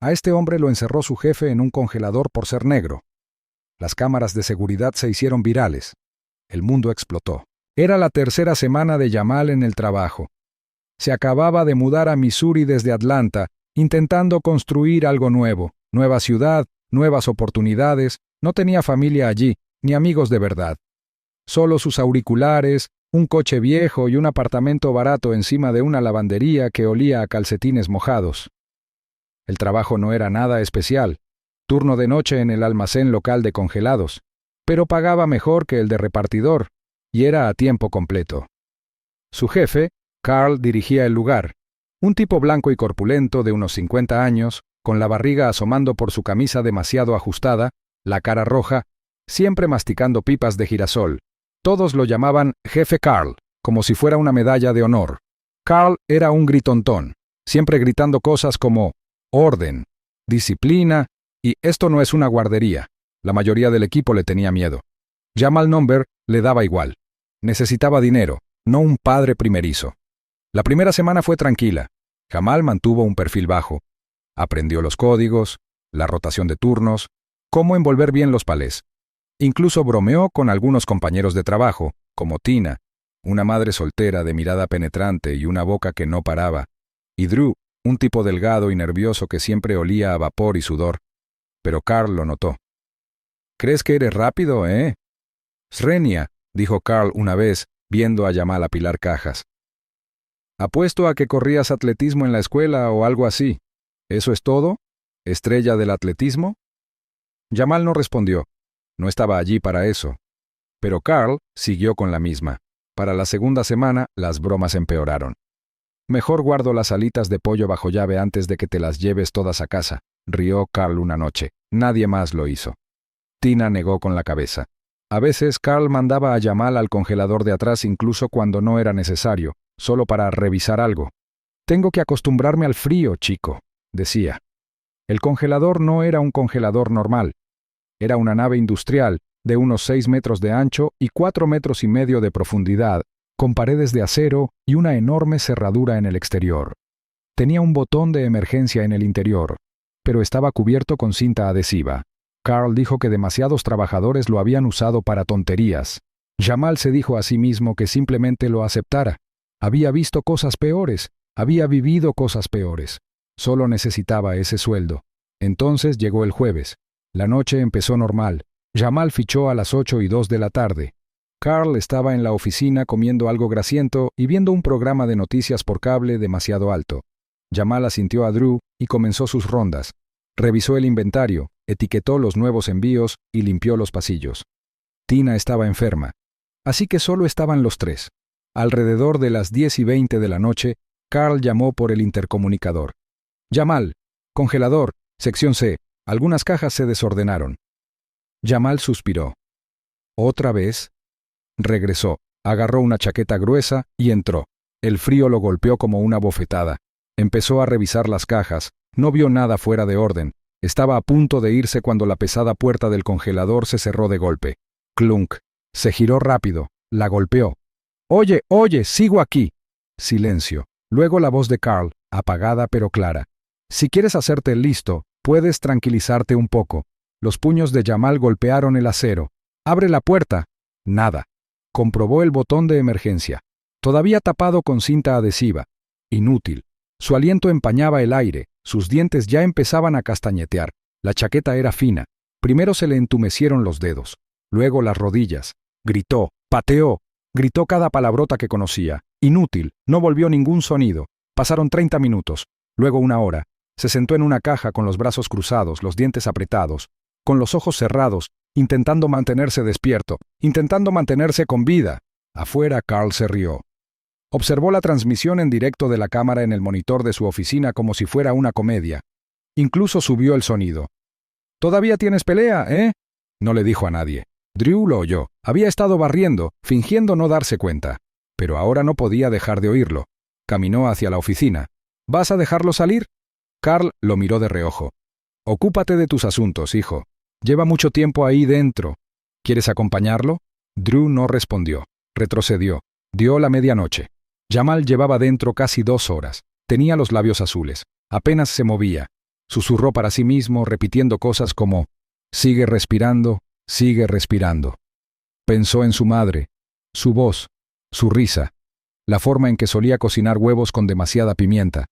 A este hombre lo encerró su jefe en un congelador por ser negro. Las cámaras de seguridad se hicieron virales. El mundo explotó. Era la tercera semana de Jamal en el trabajo. Se acababa de mudar a Missouri desde Atlanta, intentando construir algo nuevo, nueva ciudad, nuevas oportunidades. No tenía familia allí, ni amigos de verdad. Solo sus auriculares, un coche viejo y un apartamento barato encima de una lavandería que olía a calcetines mojados. El trabajo no era nada especial, turno de noche en el almacén local de congelados, pero pagaba mejor que el de repartidor, y era a tiempo completo. Su jefe, Carl, dirigía el lugar, un tipo blanco y corpulento de unos 50 años, con la barriga asomando por su camisa demasiado ajustada, la cara roja, siempre masticando pipas de girasol. Todos lo llamaban Jefe Carl, como si fuera una medalla de honor. Carl era un gritontón, siempre gritando cosas como orden, disciplina y esto no es una guardería. La mayoría del equipo le tenía miedo. Jamal Number le daba igual. Necesitaba dinero, no un padre primerizo. La primera semana fue tranquila. Jamal mantuvo un perfil bajo. Aprendió los códigos, la rotación de turnos, cómo envolver bien los palés. Incluso bromeó con algunos compañeros de trabajo, como Tina, una madre soltera de mirada penetrante y una boca que no paraba, y Drew, un tipo delgado y nervioso que siempre olía a vapor y sudor. Pero Carl lo notó. «¿Crees que eres rápido, eh?» «Srenia», dijo Carl una vez, viendo a Jamal apilar cajas. «Apuesto a que corrías atletismo en la escuela o algo así. ¿Eso es todo? ¿Estrella del atletismo?» Jamal no respondió. No estaba allí para eso. Pero Carl siguió con la misma. Para la segunda semana, las bromas empeoraron. «Mejor guardo las alitas de pollo bajo llave antes de que te las lleves todas a casa», rió Carl una noche. Nadie más lo hizo. Tina negó con la cabeza. A veces Carl mandaba a Jamal al congelador de atrás incluso cuando no era necesario, solo para revisar algo. «Tengo que acostumbrarme al frío, chico», decía. El congelador no era un congelador normal. Era una nave industrial de unos 6 metros de ancho y 4,5 metros de profundidad, con paredes de acero y una enorme cerradura en el exterior. Tenía un botón de emergencia en el interior, pero estaba cubierto con cinta adhesiva. Carl dijo que demasiados trabajadores lo habían usado para tonterías. Jamal se dijo a sí mismo que simplemente lo aceptara. Había visto cosas peores, había vivido cosas peores. Solo necesitaba ese sueldo. Entonces llegó el jueves. La noche empezó normal. Jamal fichó a las 8:02 de la tarde. Carl estaba en la oficina comiendo algo grasiento y viendo un programa de noticias por cable demasiado alto. Jamal asintió a Drew y comenzó sus rondas. Revisó el inventario, etiquetó los nuevos envíos y limpió los pasillos. Tina estaba enferma, así que solo estaban los tres. Alrededor de las 10:20 de la noche, Carl llamó por el intercomunicador. «Jamal, congelador, sección C, algunas cajas se desordenaron». Jamal suspiró. «¿Otra vez?» Regresó, agarró una chaqueta gruesa y entró. El frío lo golpeó como una bofetada. Empezó a revisar las cajas. No vio nada fuera de orden. Estaba a punto de irse cuando la pesada puerta del congelador se cerró de golpe. Clunk. Se giró rápido. La golpeó. «Oye, sigo aquí». Silencio. Luego la voz de Carl, apagada pero clara. «Si quieres hacerte listo, puedes tranquilizarte un poco». Los puños de Jamal golpearon el acero. «¡Abre la puerta!». Nada. Comprobó el botón de emergencia. Todavía tapado con cinta adhesiva. Inútil. Su aliento empañaba el aire. Sus dientes ya empezaban a castañetear. La chaqueta era fina. Primero se le entumecieron los dedos. Luego las rodillas. Gritó. Pateó. Gritó cada palabrota que conocía. Inútil. No volvió ningún sonido. Pasaron 30 minutos. Luego 1 hora. Se sentó en una caja con los brazos cruzados, los dientes apretados, con los ojos cerrados, intentando mantenerse despierto, intentando mantenerse con vida. Afuera, Carl se rió. Observó la transmisión en directo de la cámara en el monitor de su oficina como si fuera una comedia. Incluso subió el sonido. «¿Todavía tienes pelea, eh?» No le dijo a nadie. Drew lo oyó. Había estado barriendo, fingiendo no darse cuenta. Pero ahora no podía dejar de oírlo. Caminó hacia la oficina. «¿Vas a dejarlo salir?» Carl lo miró de reojo. «Ocúpate de tus asuntos, hijo. Lleva mucho tiempo ahí dentro. ¿Quieres acompañarlo?» Drew no respondió. Retrocedió. Dio la medianoche. Jamal llevaba dentro casi 2 horas. Tenía los labios azules. Apenas se movía. Susurró para sí mismo, repitiendo cosas como, sigue respirando, sigue respirando. Pensó en su madre, su voz, su risa, la forma en que solía cocinar huevos con demasiada pimienta.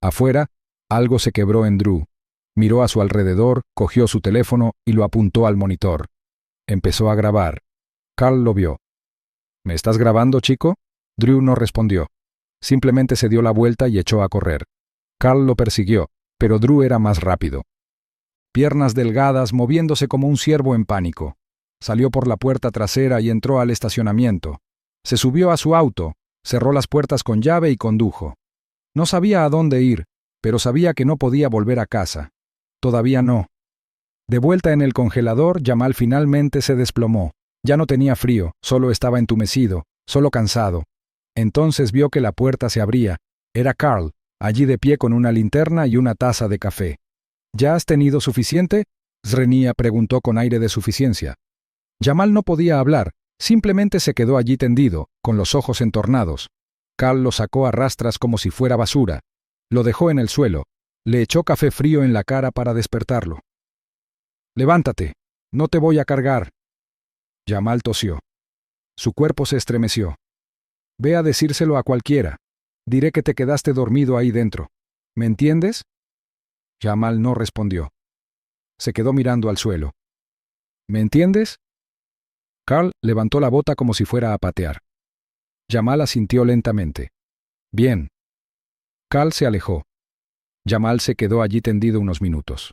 Afuera, algo se quebró en Drew. Miró a su alrededor, cogió su teléfono y lo apuntó al monitor. Empezó a grabar. Carl lo vio. ¿Me estás grabando, chico? Drew no respondió. Simplemente se dio la vuelta y echó a correr. Carl lo persiguió, pero Drew era más rápido. Piernas delgadas, moviéndose como un ciervo en pánico. Salió por la puerta trasera y entró al estacionamiento. Se subió a su auto, cerró las puertas con llave y condujo. No sabía a dónde ir, pero sabía que no podía volver a casa. Todavía no. De vuelta en el congelador, Jamal finalmente se desplomó. Ya no tenía frío, solo estaba entumecido, solo cansado. Entonces vio que la puerta se abría. Era Carl, allí de pie con una linterna y una taza de café. ¿Ya has tenido suficiente? Srenia preguntó con aire de suficiencia. Jamal no podía hablar, simplemente se quedó allí tendido, con los ojos entornados. Carl lo sacó a rastras como si fuera basura. Lo dejó en el suelo. Le echó café frío en la cara para despertarlo. «Levántate, no te voy a cargar». Jamal tosió. Su cuerpo se estremeció. «Ve a decírselo a cualquiera. Diré que te quedaste dormido ahí dentro. ¿Me entiendes?» Jamal no respondió. Se quedó mirando al suelo. «¿Me entiendes?» Carl levantó la bota como si fuera a patear. Jamal asintió lentamente. «Bien». Carl se alejó. Jamal se quedó allí tendido unos minutos.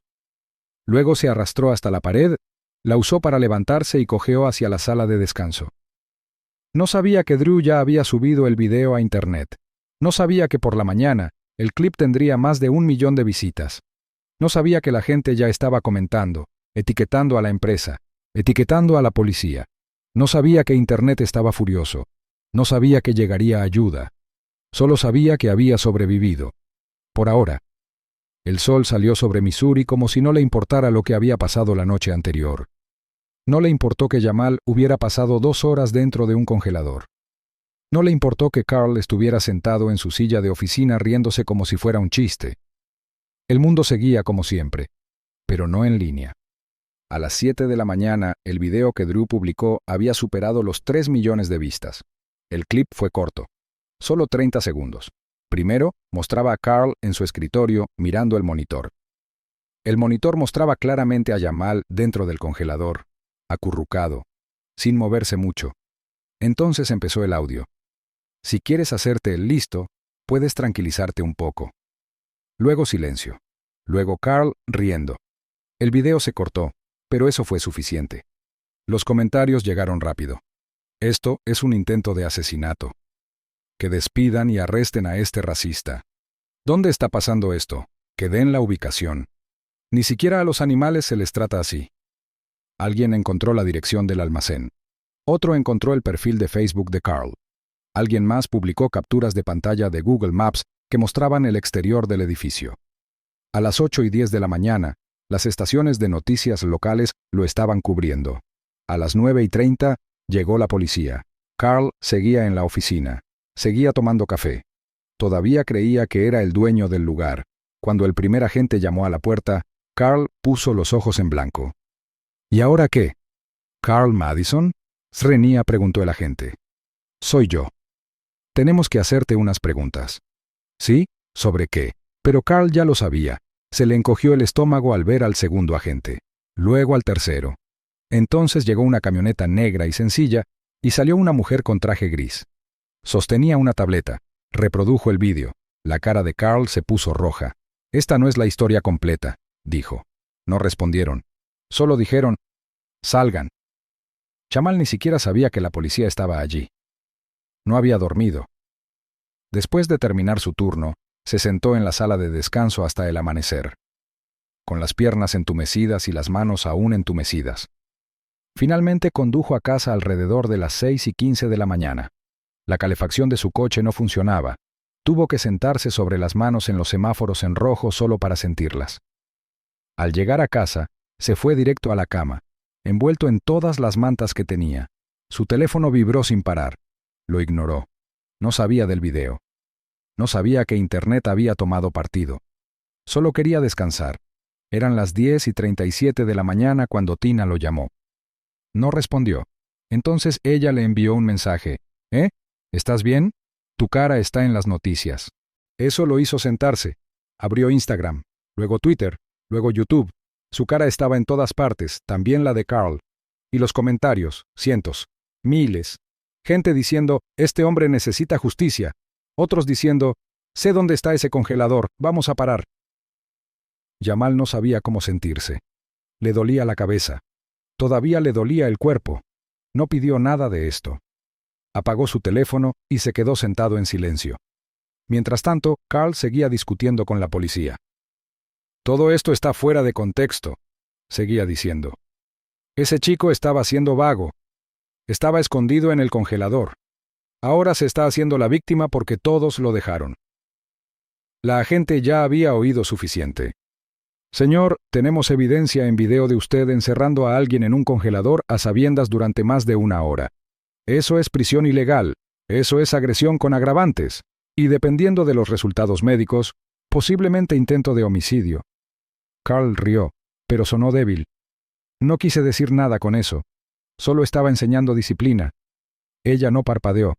Luego se arrastró hasta la pared, la usó para levantarse y cojeó hacia la sala de descanso. No sabía que Drew ya había subido el video a internet. No sabía que por la mañana el clip tendría más de 1 millón de visitas. No sabía que la gente ya estaba comentando, etiquetando a la empresa, etiquetando a la policía. No sabía que internet estaba furioso. No sabía que llegaría ayuda. Solo sabía que había sobrevivido. Por ahora. El sol salió sobre Missouri como si no le importara lo que había pasado la noche anterior. No le importó que Jamal hubiera pasado 2 horas dentro de un congelador. No le importó que Carl estuviera sentado en su silla de oficina riéndose como si fuera un chiste. El mundo seguía como siempre, pero no en línea. A las 7 de la mañana, el video que Drew publicó había superado los 3 millones de vistas. El clip fue corto, solo 30 segundos. Primero, mostraba a Carl en su escritorio mirando el monitor. El monitor mostraba claramente a Jamal dentro del congelador, acurrucado, sin moverse mucho. Entonces empezó el audio. Si quieres hacerte el listo, puedes tranquilizarte un poco. Luego silencio. Luego Carl riendo. El video se cortó, pero eso fue suficiente. Los comentarios llegaron rápido. Esto es un intento de asesinato. Que despidan y arresten a este racista. ¿Dónde está pasando esto? Que den la ubicación. Ni siquiera a los animales se les trata así. Alguien encontró la dirección del almacén. Otro encontró el perfil de Facebook de Carl. Alguien más publicó capturas de pantalla de Google Maps que mostraban el exterior del edificio. A las 8:10 de la mañana, las estaciones de noticias locales lo estaban cubriendo. A las 9:30 llegó la policía. Carl seguía en la oficina. Seguía tomando café. Todavía creía que era el dueño del lugar. Cuando el primer agente llamó a la puerta, Carl puso los ojos en blanco. ¿Y ahora qué? ¿Carl Madison? Srenia preguntó el agente. Soy yo. Tenemos que hacerte unas preguntas. ¿Sí? ¿Sobre qué? Pero Carl ya lo sabía. Se le encogió el estómago al ver al segundo agente. Luego al tercero. Entonces llegó una camioneta negra y sencilla y salió una mujer con traje gris. Sostenía una tableta. Reprodujo el vídeo. La cara de Carl se puso roja. «Esta no es la historia completa», dijo. No respondieron. Solo dijeron, «Salgan». Jamal ni siquiera sabía que la policía estaba allí. No había dormido. Después de terminar su turno, se sentó en la sala de descanso hasta el amanecer, con las piernas entumecidas y las manos aún entumecidas. Finalmente condujo a casa alrededor de las 6:15 de la mañana. La calefacción de su coche no funcionaba. Tuvo que sentarse sobre las manos en los semáforos en rojo solo para sentirlas. Al llegar a casa, se fue directo a la cama, envuelto en todas las mantas que tenía. Su teléfono vibró sin parar. Lo ignoró. No sabía del video. No sabía que Internet había tomado partido. Solo quería descansar. Eran las 10:37 de la mañana cuando Tina lo llamó. No respondió. Entonces ella le envió un mensaje. ¿Estás bien? Tu cara está en las noticias. Eso lo hizo sentarse. Abrió Instagram, luego Twitter, luego YouTube. Su cara estaba en todas partes, también la de Carl. Y los comentarios, cientos, miles. Gente diciendo, este hombre necesita justicia. Otros diciendo, sé dónde está ese congelador, vamos a parar. Jamal no sabía cómo sentirse. Le dolía la cabeza. Todavía le dolía el cuerpo. No pidió nada de esto. Apagó su teléfono y se quedó sentado en silencio. Mientras tanto, Carl seguía discutiendo con la policía. Todo esto está fuera de contexto, seguía diciendo. Ese chico estaba siendo vago. Estaba escondido en el congelador. Ahora se está haciendo la víctima porque todos lo dejaron. La agente ya había oído suficiente. Señor, tenemos evidencia en video de usted encerrando a alguien en un congelador a sabiendas durante más de 1 hora. Eso es prisión ilegal. Eso es agresión con agravantes. Y dependiendo de los resultados médicos, posiblemente intento de homicidio. Carl rió, pero sonó débil. No quise decir nada con eso. Solo estaba enseñando disciplina. Ella no parpadeó.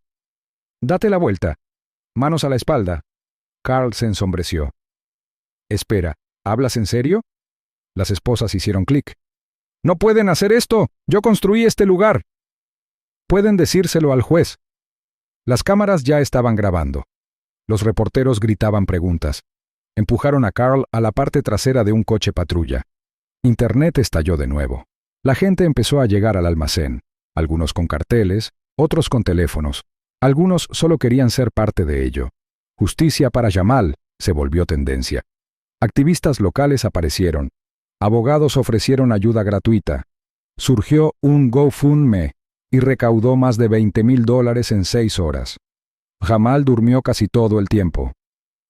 Date la vuelta. Manos a la espalda. Carl se ensombreció. Espera, ¿hablas en serio? Las esposas hicieron clic. ¡No pueden hacer esto! ¡Yo construí este lugar! Pueden decírselo al juez. Las cámaras ya estaban grabando. Los reporteros gritaban preguntas. Empujaron a Carl a la parte trasera de un coche patrulla. Internet estalló de nuevo. La gente empezó a llegar al almacén, algunos con carteles, otros con teléfonos. Algunos solo querían ser parte de ello. Justicia para Jamal se volvió tendencia. Activistas locales aparecieron. Abogados ofrecieron ayuda gratuita. Surgió un GoFundMe y recaudó más de $20,000 en 6 horas. Jamal durmió casi todo el tiempo.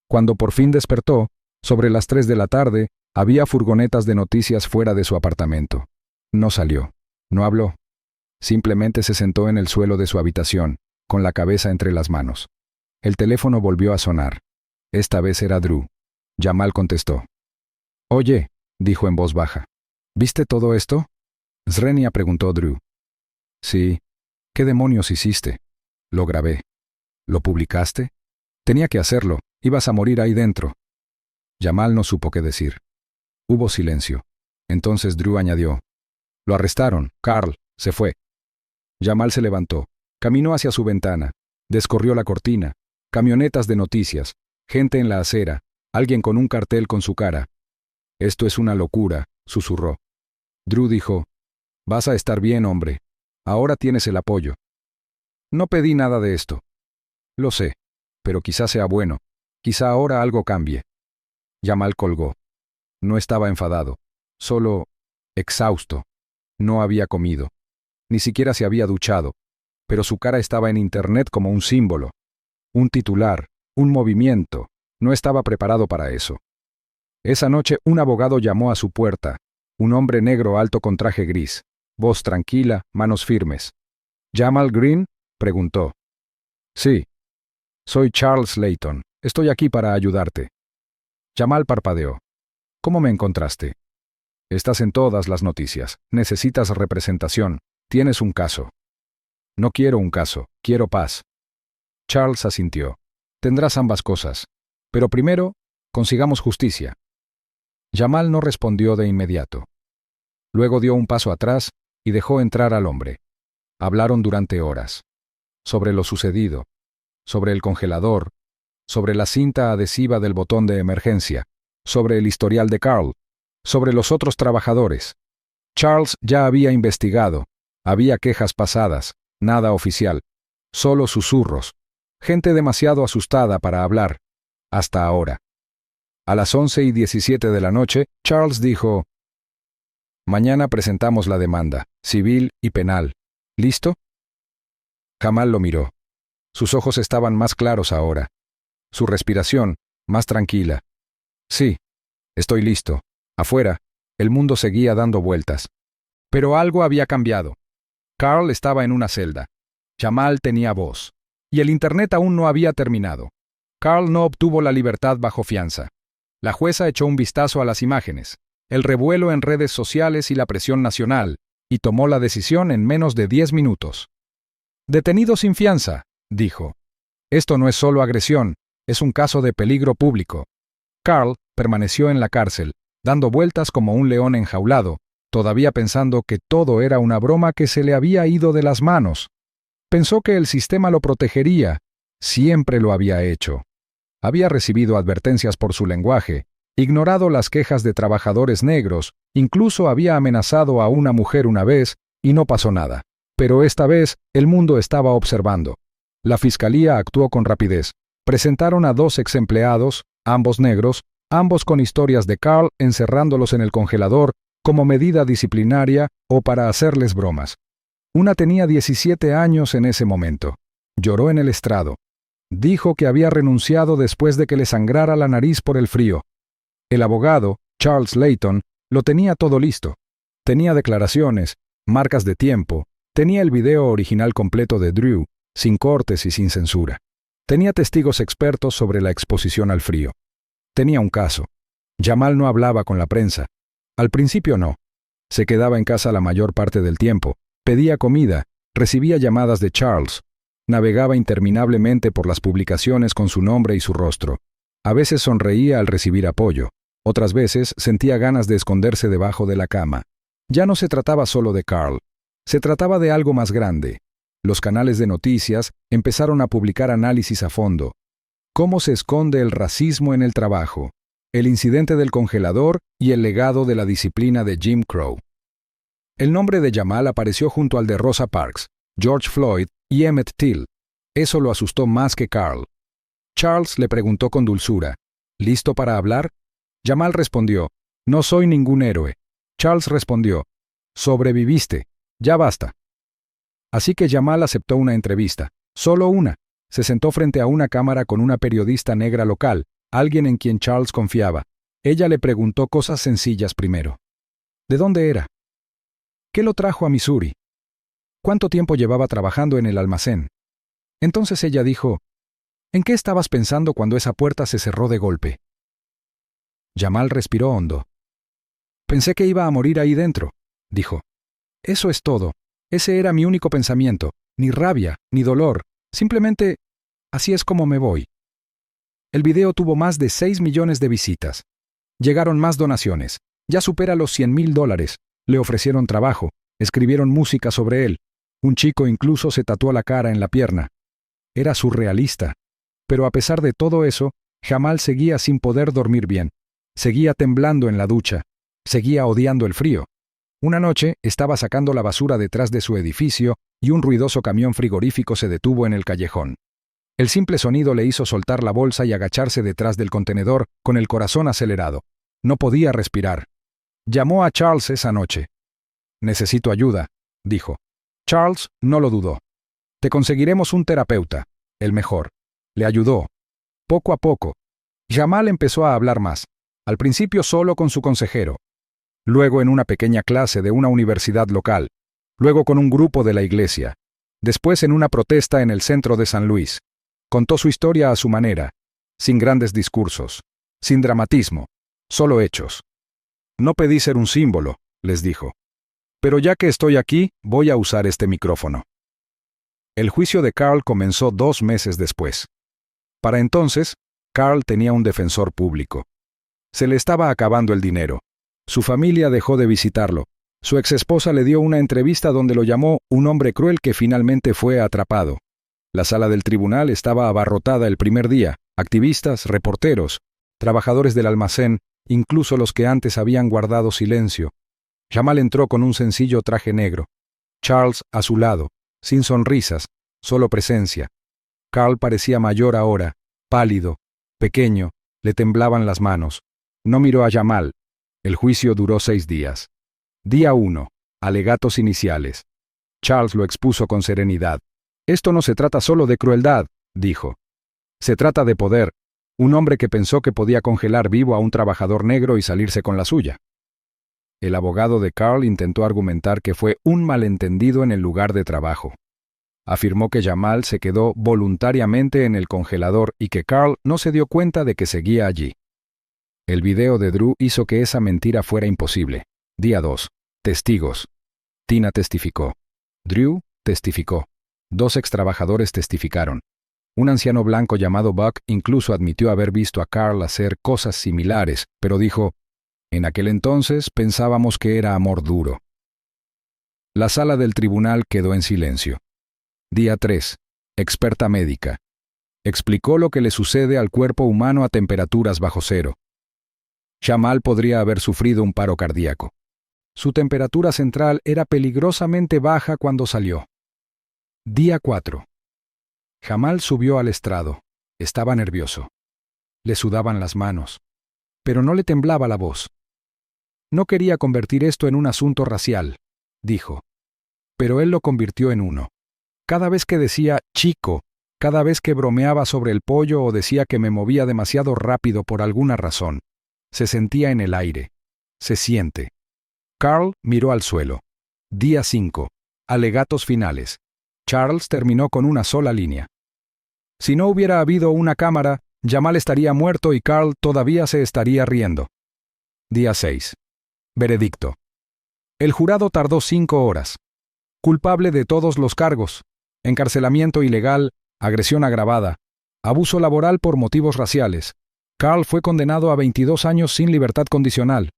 Cuando por fin despertó, sobre las 3 de la tarde, había furgonetas de noticias fuera de su apartamento. No salió. No habló. Simplemente se sentó en el suelo de su habitación, con la cabeza entre las manos. El teléfono volvió a sonar. Esta vez era Drew. Jamal contestó. Oye, dijo en voz baja. ¿Viste todo esto? Srenia preguntó Drew. Sí. ¿Qué demonios hiciste? Lo grabé. ¿Lo publicaste? Tenía que hacerlo. Ibas a morir ahí dentro. Jamal no supo qué decir. Hubo silencio. Entonces Drew añadió. Lo arrestaron. Carl se fue. Jamal se levantó. Caminó hacia su ventana. Descorrió la cortina. Camionetas de noticias. Gente en la acera. Alguien con un cartel con su cara. Esto es una locura, susurró. Drew dijo. Vas a estar bien, hombre. Ahora tienes el apoyo. No pedí nada de esto. Lo sé. Pero quizá sea bueno. Quizá ahora algo cambie. Jamal colgó. No estaba enfadado. Solo exhausto. No había comido. Ni siquiera se había duchado. Pero su cara estaba en internet como un símbolo. Un titular. Un movimiento. No estaba preparado para eso. Esa noche un abogado llamó a su puerta. Un hombre negro alto con traje gris. Voz tranquila, manos firmes. ¿Jamal Green? Preguntó. Sí. Soy Charles Layton. Estoy aquí para ayudarte. Jamal parpadeó. ¿Cómo me encontraste? Estás en todas las noticias. Necesitas representación. Tienes un caso. No quiero un caso. Quiero paz. Charles asintió. Tendrás ambas cosas. Pero primero, consigamos justicia. Jamal no respondió de inmediato. Luego dio un paso atrás y dejó entrar al hombre. Hablaron durante horas. Sobre lo sucedido. Sobre el congelador. Sobre la cinta adhesiva del botón de emergencia. Sobre el historial de Carl. Sobre los otros trabajadores. Charles ya había investigado. Había quejas pasadas. Nada oficial. Solo susurros. Gente demasiado asustada para hablar. Hasta ahora. A las 11:17 de la noche, Charles dijo: Mañana presentamos la demanda, civil y penal. ¿Listo? Jamal lo miró. Sus ojos estaban más claros ahora. Su respiración, más tranquila. Sí, estoy listo. Afuera, el mundo seguía dando vueltas. Pero algo había cambiado. Carl estaba en una celda. Jamal tenía voz. Y el Internet aún no había terminado. Carl no obtuvo la libertad bajo fianza. La jueza echó un vistazo a las imágenes, el revuelo en redes sociales y la presión nacional, y tomó la decisión en menos de 10 minutos. «Detenido sin fianza», dijo. «Esto no es solo agresión, es un caso de peligro público». Carl permaneció en la cárcel, dando vueltas como un león enjaulado, todavía pensando que todo era una broma que se le había ido de las manos. Pensó que el sistema lo protegería. Siempre lo había hecho. Había recibido advertencias por su lenguaje, ignorado las quejas de trabajadores negros, incluso había amenazado a una mujer una vez y no pasó nada. Pero esta vez el mundo estaba observando. La fiscalía actuó con rapidez. Presentaron a 2 ex-empleados, ambos negros, ambos con historias de Carl encerrándolos en el congelador como medida disciplinaria o para hacerles bromas. Una tenía 17 años en ese momento. Lloró en el estrado. Dijo que había renunciado después de que le sangrara la nariz por el frío. El abogado, Charles Layton, lo tenía todo listo. Tenía declaraciones, marcas de tiempo, tenía el video original completo de Drew, sin cortes y sin censura. Tenía testigos expertos sobre la exposición al frío. Tenía un caso. Jamal no hablaba con la prensa. Al principio no. Se quedaba en casa la mayor parte del tiempo, pedía comida, recibía llamadas de Charles, navegaba interminablemente por las publicaciones con su nombre y su rostro. A veces sonreía al recibir apoyo, otras veces sentía ganas de esconderse debajo de la cama. Ya no se trataba solo de Carl, se trataba de algo más grande. Los canales de noticias empezaron a publicar análisis a fondo. ¿Cómo se esconde el racismo en el trabajo? El incidente del congelador y el legado de la disciplina de Jim Crow. El nombre de Jamal apareció junto al de Rosa Parks, George Floyd y Emmett Till. Eso lo asustó más que Carl. Charles le preguntó con dulzura, ¿listo para hablar? Jamal respondió, no soy ningún héroe. Charles respondió, sobreviviste, ya basta. Así que Jamal aceptó una entrevista, solo una. Se sentó frente a una cámara con una periodista negra local, alguien en quien Charles confiaba. Ella le preguntó cosas sencillas primero. ¿De dónde era? ¿Qué lo trajo a Missouri? ¿Cuánto tiempo llevaba trabajando en el almacén? Entonces ella dijo, ¿en qué estabas pensando cuando esa puerta se cerró de golpe? Jamal respiró hondo. Pensé que iba a morir ahí dentro, dijo. Eso es todo. Ese era mi único pensamiento. Ni rabia, ni dolor. Simplemente, así es como me voy. El video tuvo más de 6 millones de visitas. Llegaron más donaciones. Ya supera los $100,000. Le ofrecieron trabajo. Escribieron música sobre él. Un chico incluso se tatuó la cara en la pierna. Era surrealista. Pero a pesar de todo eso, Jamal seguía sin poder dormir bien. Seguía temblando en la ducha. Seguía odiando el frío. Una noche estaba sacando la basura detrás de su edificio y un ruidoso camión frigorífico se detuvo en el callejón. El simple sonido le hizo soltar la bolsa y agacharse detrás del contenedor con el corazón acelerado. No podía respirar. Llamó a Charles esa noche. «Necesito ayuda», dijo. Charles no lo dudó. «Te conseguiremos un terapeuta, el mejor». Le ayudó. Poco a poco. Jamal empezó a hablar más. Al principio solo con su consejero. Luego en una pequeña clase de una universidad local. Luego con un grupo de la iglesia. Después en una protesta en el centro de San Luis. Contó su historia a su manera, sin grandes discursos, sin dramatismo, solo hechos. «No pedí ser un símbolo», les dijo. «Pero ya que estoy aquí, voy a usar este micrófono». El juicio de Carl comenzó 2 meses después. Para entonces, Carl tenía un defensor público. Se le estaba acabando el dinero. Su familia dejó de visitarlo. Su exesposa le dio una entrevista donde lo llamó un hombre cruel que finalmente fue atrapado. La sala del tribunal estaba abarrotada el primer día, activistas, reporteros, trabajadores del almacén, incluso los que antes habían guardado silencio. Jamal entró con un sencillo traje negro. Charles a su lado, sin sonrisas, solo presencia. Carl parecía mayor ahora, pálido, pequeño, le temblaban las manos. No miró a Jamal. El juicio duró 6 días. Día 1. Alegatos iniciales. Charles lo expuso con serenidad. «Esto no se trata solo de crueldad», dijo. «Se trata de poder. Un hombre que pensó que podía congelar vivo a un trabajador negro y salirse con la suya». El abogado de Carl intentó argumentar que fue un malentendido en el lugar de trabajo. Afirmó que Jamal se quedó voluntariamente en el congelador y que Carl no se dio cuenta de que seguía allí. El video de Drew hizo que esa mentira fuera imposible. Día 2. Testigos. Tina testificó. Drew testificó. 2 extrabajadores testificaron. Un anciano blanco llamado Buck incluso admitió haber visto a Carl hacer cosas similares, pero dijo, en aquel entonces pensábamos que era amor duro. La sala del tribunal quedó en silencio. Día 3. Experta médica. Explicó lo que le sucede al cuerpo humano a temperaturas bajo cero. Jamal podría haber sufrido un paro cardíaco. Su temperatura central era peligrosamente baja cuando salió. Día 4. Jamal subió al estrado. Estaba nervioso. Le sudaban las manos. Pero no le temblaba la voz. No quería convertir esto en un asunto racial, dijo. Pero él lo convirtió en uno. Cada vez que decía chico, cada vez que bromeaba sobre el pollo o decía que me movía demasiado rápido por alguna razón, se sentía en el aire. Se siente. Carl miró al suelo. Día 5. Alegatos finales. Charles terminó con una sola línea. Si no hubiera habido una cámara, Jamal estaría muerto y Carl todavía se estaría riendo. Día 6. Veredicto. El jurado tardó 5 horas. Culpable de todos los cargos: encarcelamiento ilegal, agresión agravada, abuso laboral por motivos raciales. Carl fue condenado a 22 años sin libertad condicional.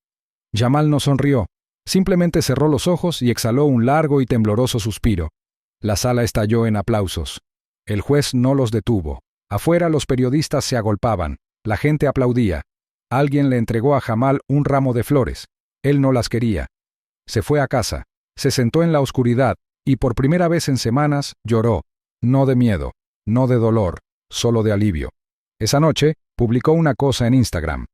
Jamal no sonrió, simplemente cerró los ojos y exhaló un largo y tembloroso suspiro. La sala estalló en aplausos. El juez no los detuvo. Afuera los periodistas se agolpaban. La gente aplaudía. Alguien le entregó a Jamal un ramo de flores. Él no las quería. Se fue a casa, se sentó en la oscuridad y por primera vez en semanas lloró. No de miedo, no de dolor, solo de alivio. Esa noche publicó una cosa en Instagram.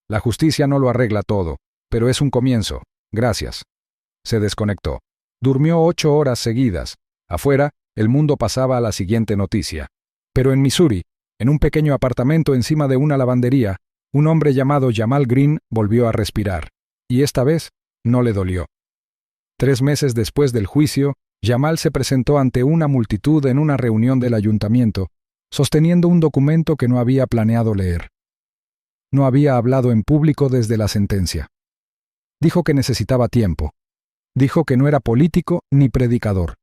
La justicia no lo arregla todo, pero es un comienzo. Gracias. Se desconectó. Durmió 8 horas seguidas. Afuera, el mundo pasaba a la siguiente noticia. Pero en Missouri, en un pequeño apartamento encima de una lavandería, un hombre llamado Jamal Green volvió a respirar. Y esta vez, no le dolió. 3 meses después del juicio, Jamal se presentó ante una multitud en una reunión del ayuntamiento, sosteniendo un documento que no había planeado leer. No había hablado en público desde la sentencia. Dijo que necesitaba tiempo. Dijo que no era político ni predicador.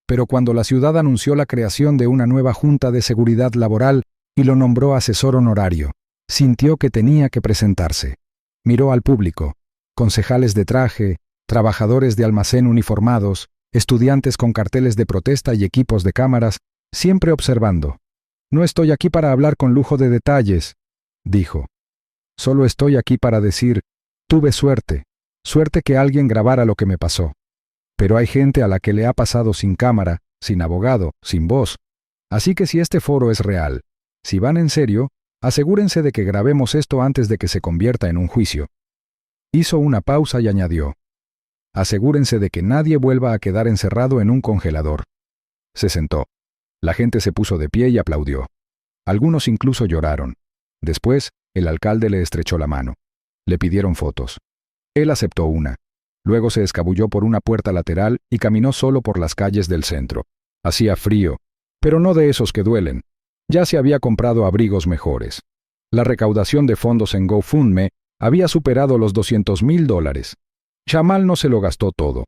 Pero cuando la ciudad anunció la creación de una nueva junta de seguridad laboral y lo nombró asesor honorario, sintió que tenía que presentarse. Miró al público, concejales de traje, trabajadores de almacén uniformados, estudiantes con carteles de protesta y equipos de cámaras, siempre observando. No estoy aquí para hablar con lujo de detalles, dijo. Solo estoy aquí para decir, tuve suerte, suerte que alguien grabara lo que me pasó. Pero hay gente a la que le ha pasado sin cámara, sin abogado, sin voz. Así que si este foro es real, si van en serio, asegúrense de que grabemos esto antes de que se convierta en un juicio. Hizo una pausa y añadió, asegúrense de que nadie vuelva a quedar encerrado en un congelador. Se sentó. La gente se puso de pie y aplaudió. Algunos incluso lloraron. Después, el alcalde le estrechó la mano. Le pidieron fotos. Él aceptó una. Luego se escabulló por una puerta lateral y caminó solo por las calles del centro. Hacía frío, pero no de esos que duelen. Ya se había comprado abrigos mejores. La recaudación de fondos en GoFundMe había superado los $200,000. Jamal no se lo gastó todo.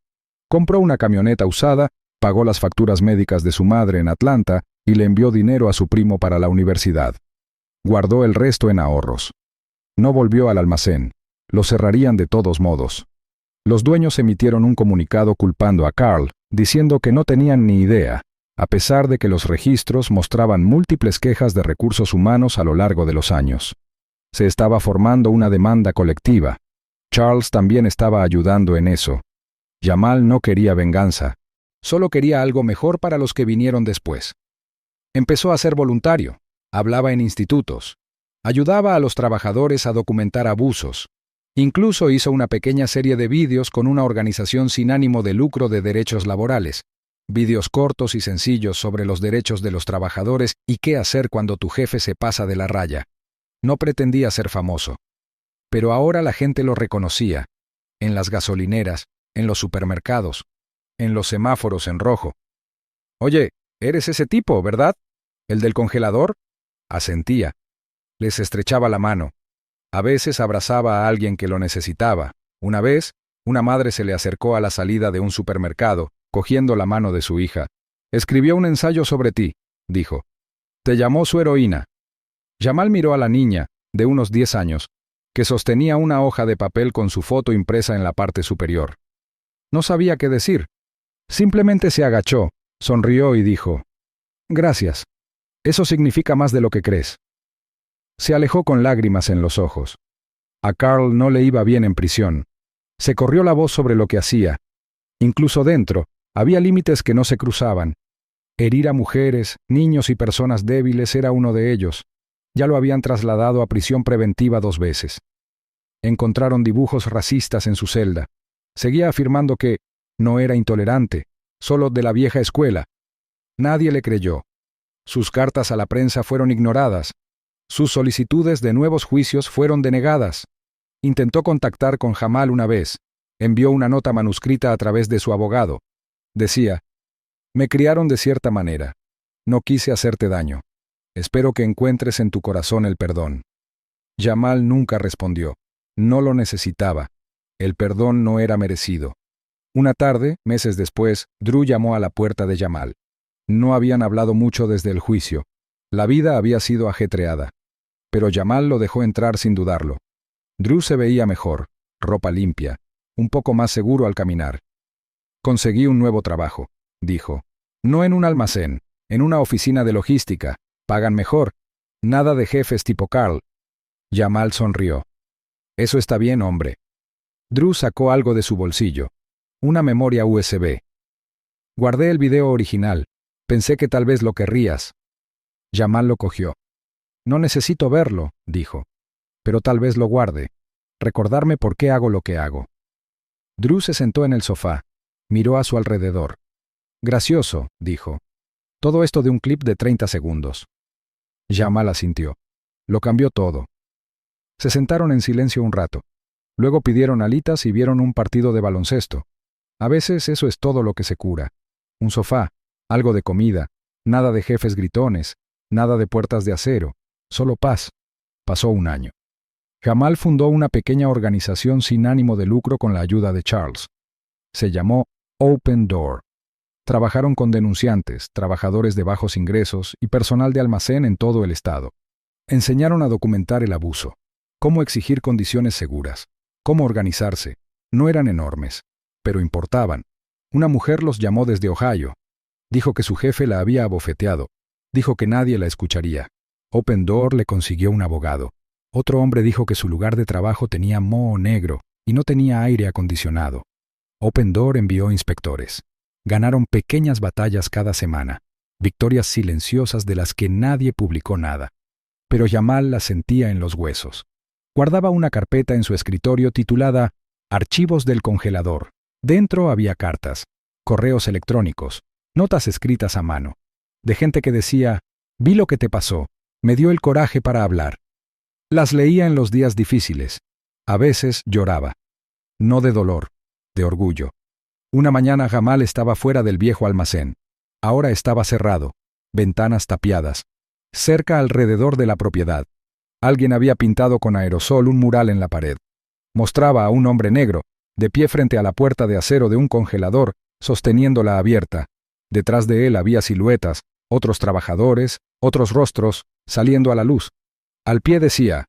Compró una camioneta usada, pagó las facturas médicas de su madre en Atlanta y le envió dinero a su primo para la universidad. Guardó el resto en ahorros. No volvió al almacén. Lo cerrarían de todos modos. Los dueños emitieron un comunicado culpando a Carl, diciendo que no tenían ni idea, a pesar de que los registros mostraban múltiples quejas de recursos humanos a lo largo de los años. Se estaba formando una demanda colectiva. Charles también estaba ayudando en eso. Jamal no quería venganza, solo quería algo mejor para los que vinieron después. Empezó a ser voluntario, hablaba en institutos, ayudaba a los trabajadores a documentar abusos. Incluso hizo una pequeña serie de vídeos con una organización sin ánimo de lucro de derechos laborales, vídeos cortos y sencillos sobre los derechos de los trabajadores y qué hacer cuando tu jefe se pasa de la raya. No pretendía ser famoso. Pero ahora la gente lo reconocía, en las gasolineras, en los supermercados, en los semáforos en rojo. Oye, eres ese tipo, ¿verdad? ¿El del congelador? Asentía. Les estrechaba la mano. A veces abrazaba a alguien que lo necesitaba. Una vez, una madre se le acercó a la salida de un supermercado, cogiendo la mano de su hija. Escribió un ensayo sobre ti, dijo. Te llamó su heroína. Jamal miró a la niña, de unos 10 años, que sostenía una hoja de papel con su foto impresa en la parte superior. No sabía qué decir. Simplemente se agachó, sonrió y dijo, «Gracias. Eso significa más de lo que crees». Se alejó con lágrimas en los ojos. A Carl no le iba bien en prisión. Se corrió la voz sobre lo que hacía. Incluso dentro, había límites que no se cruzaban. Herir a mujeres, niños y personas débiles era uno de ellos. Ya lo habían trasladado a prisión preventiva 2 veces. Encontraron dibujos racistas en su celda. Seguía afirmando que no era intolerante, solo de la vieja escuela. Nadie le creyó. Sus cartas a la prensa fueron ignoradas. Sus solicitudes de nuevos juicios fueron denegadas. Intentó contactar con Jamal una vez. Envió una nota manuscrita a través de su abogado. Decía, «Me criaron de cierta manera. No quise hacerte daño. Espero que encuentres en tu corazón el perdón». Jamal nunca respondió. No lo necesitaba. El perdón no era merecido. Una tarde, meses después, Drew llamó a la puerta de Jamal. No habían hablado mucho desde el juicio. La vida había sido ajetreada. Pero Jamal lo dejó entrar sin dudarlo. Drew se veía mejor, ropa limpia, un poco más seguro al caminar. «Conseguí un nuevo trabajo», dijo. «No en un almacén, en una oficina de logística. Pagan mejor. Nada de jefes tipo Carl». Jamal sonrió. «Eso está bien, hombre». Drew sacó algo de su bolsillo. Una memoria USB. «Guardé el video original. Pensé que tal vez lo querrías». Jamal lo cogió. «No necesito verlo», dijo. «Pero tal vez lo guarde. Recordarme por qué hago lo que hago». Drew se sentó en el sofá. Miró a su alrededor. «Gracioso», dijo. «Todo esto de un clip de 30 segundos». Jamal asintió. Lo cambió todo. Se sentaron en silencio un rato. Luego pidieron alitas y vieron un partido de baloncesto. A veces eso es todo lo que se cura. Un sofá, algo de comida, nada de jefes gritones, nada de puertas de acero, solo paz. Pasó un año. Jamal fundó una pequeña organización sin ánimo de lucro con la ayuda de Charles. Se llamó Open Door. Trabajaron con denunciantes, trabajadores de bajos ingresos y personal de almacén en todo el estado. Enseñaron a documentar el abuso, cómo exigir condiciones seguras, cómo organizarse. No eran enormes, pero importaban. Una mujer los llamó desde Ohio. Dijo que su jefe la había abofeteado. Dijo que nadie la escucharía. Open Door le consiguió un abogado. Otro hombre dijo que su lugar de trabajo tenía moho negro y no tenía aire acondicionado. Open Door envió inspectores. Ganaron pequeñas batallas cada semana, victorias silenciosas de las que nadie publicó nada. Pero Jamal las sentía en los huesos. Guardaba una carpeta en su escritorio titulada Archivos del congelador. Dentro había cartas, correos electrónicos, notas escritas a mano, de gente que decía, «Vi lo que te pasó, me dio el coraje para hablar». Las leía en los días difíciles. A veces lloraba. No de dolor, de orgullo. Una mañana Jamal estaba fuera del viejo almacén. Ahora estaba cerrado, ventanas tapiadas, cerca alrededor de la propiedad. Alguien había pintado con aerosol un mural en la pared. Mostraba a un hombre negro, de pie frente a la puerta de acero de un congelador, sosteniéndola abierta. Detrás de él había siluetas, otros trabajadores, otros rostros, saliendo a la luz. Al pie decía,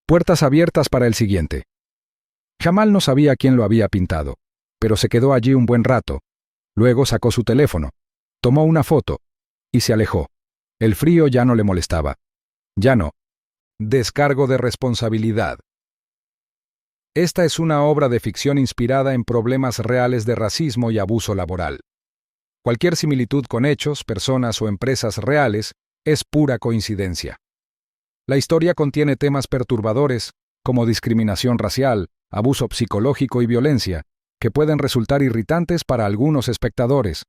«Puertas abiertas para el siguiente». Jamal no sabía quién lo había pintado, pero se quedó allí un buen rato. Luego sacó su teléfono, tomó una foto y se alejó. El frío ya no le molestaba. Ya no. Descargo de responsabilidad. Esta es una obra de ficción inspirada en problemas reales de racismo y abuso laboral. Cualquier similitud con hechos, personas o empresas reales es pura coincidencia. La historia contiene temas perturbadores, como discriminación racial, abuso psicológico y violencia, que pueden resultar irritantes para algunos espectadores.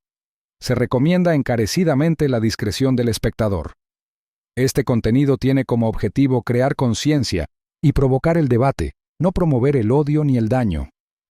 Se recomienda encarecidamente la discreción del espectador. Este contenido tiene como objetivo crear conciencia y provocar el debate, no promover el odio ni el daño.